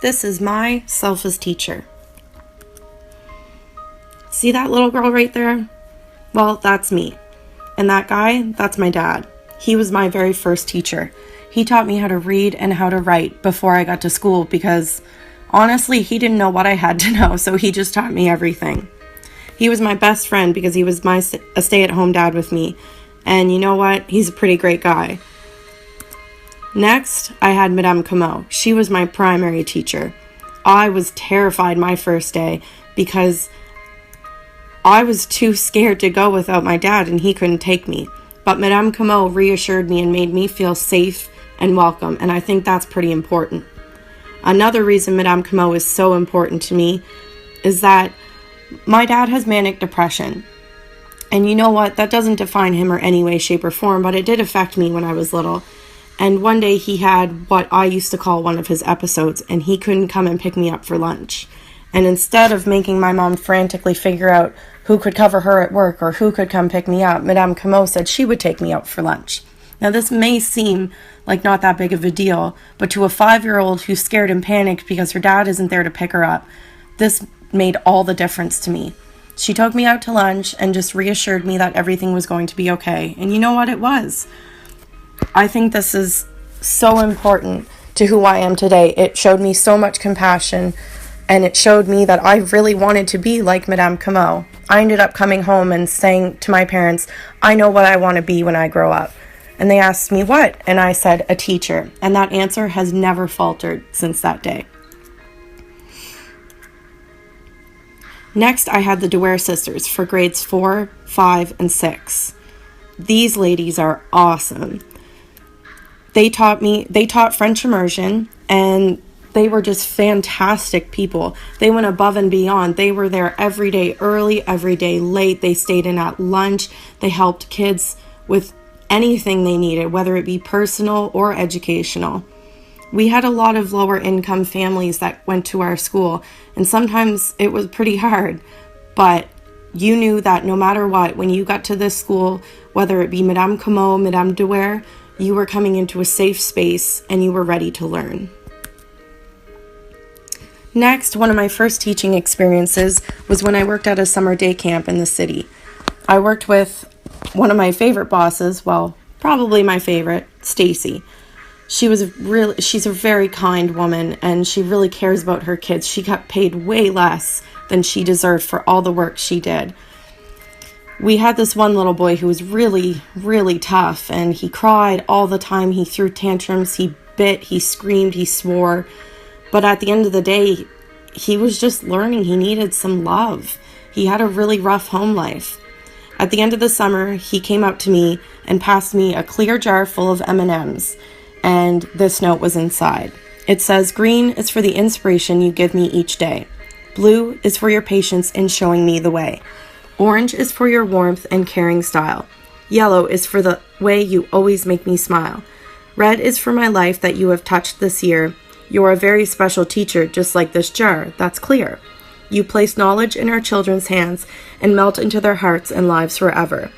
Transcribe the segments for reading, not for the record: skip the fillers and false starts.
This is my self as teacher. See that little girl right there? Well, that's me. And that guy, that's my dad. He was my very first teacher. He taught me how to read and how to write before I got to school because, honestly, he didn't know what I had to know, so he just taught me everything. He was my best friend because he was a stay-at-home dad with me. And you know what? He's a pretty great guy. Next, I had Madame Comeau. She was my primary teacher. I was terrified my first day because I was too scared to go without my dad and he couldn't take me. But Madame Comeau reassured me and made me feel safe and welcome, and I think that's pretty important. Another reason Madame Comeau is so important to me is that my dad has manic depression. And you know what? That doesn't define him or any way, shape, or form, but it did affect me when I was little. And one day he had what I used to call one of his episodes, and he couldn't come and pick me up for lunch. And instead of making my mom frantically figure out who could cover her at work or who could come pick me up, Madame Comeau said she would take me out for lunch. Now this may seem like not that big of a deal, but to a 5-year-old who's scared and panicked because her dad isn't there to pick her up, this made all the difference to me. She took me out to lunch and just reassured me that everything was going to be okay. And you know what? It was. I think this is so important to who I am today. It showed me so much compassion, and it showed me that I really wanted to be like Madame Comeau. I ended up coming home and saying to my parents, I know what I want to be when I grow up. And they asked me what? And I said, a teacher. And that answer has never faltered since that day. Next, I had the DeWare sisters for grades 4, 5, and 6. These ladies are awesome. They taught French immersion, and they were just fantastic people. They went above and beyond. They were there every day early, every day late. They stayed in at lunch. They helped kids with anything they needed, whether it be personal or educational. We had a lot of lower income families that went to our school, and sometimes it was pretty hard, but you knew that no matter what, when you got to this school, whether it be Madame Comeau, Madame DeWare, you were coming into a safe space and you were ready to learn. Next, one of my first teaching experiences was when I worked at a summer day camp in the city. I worked with one of my favorite bosses, well, probably my favorite, Stacy. She's a very kind woman, and she really cares about her kids. She got paid way less than she deserved for all the work she did. We had this one little boy who was really, really tough, and he cried all the time. He threw tantrums, he bit, he screamed, he swore. But at the end of the day, he was just learning. He needed some love. He had a really rough home life. At the end of the summer, he came up to me and passed me a clear jar full of M&Ms. And this note was inside. It says, green is for the inspiration you give me each day. Blue is for your patience in showing me the way. Orange is for your warmth and caring style. Yellow is for the way you always make me smile. Red is for my life that you have touched this year. You're a very special teacher, just like this jar, that's clear. You place knowledge in our children's hands and melt into their hearts and lives forever.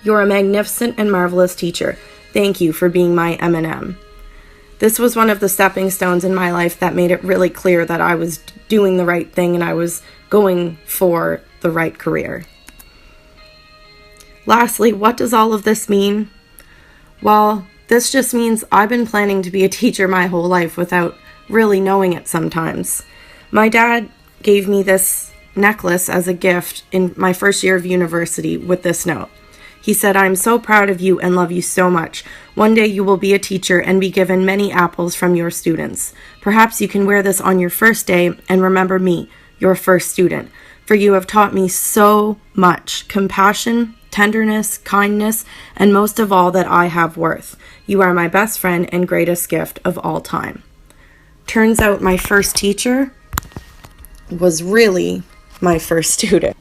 You're a magnificent and marvelous teacher. Thank you for being my M&M. This was one of the stepping stones in my life that made it really clear that I was doing the right thing and I was going for the right career. Lastly, what does all of this mean? Well, this just means I've been planning to be a teacher my whole life without really knowing it sometimes. My dad gave me this necklace as a gift in my first year of university with this note. He said, I'm so proud of you and love you so much. One day you will be a teacher and be given many apples from your students. Perhaps you can wear this on your first day and remember me, your first student. For you have taught me so much. Compassion, tenderness, kindness, and most of all that I have worth. You are my best friend and greatest gift of all time. Turns out my first teacher was really my first student.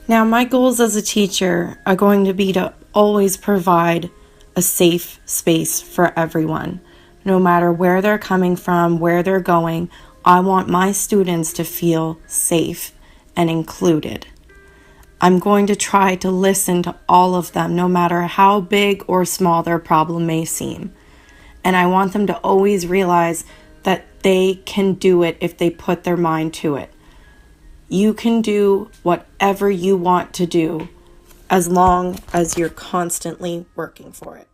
Now, my goals as a teacher are going to be to always provide a safe space for everyone. No matter where they're coming from, where they're going, I want my students to feel safe and included. I'm going to try to listen to all of them, no matter how big or small their problem may seem. And I want them to always realize that they can do it if they put their mind to it. You can do whatever you want to do as long as you're constantly working for it.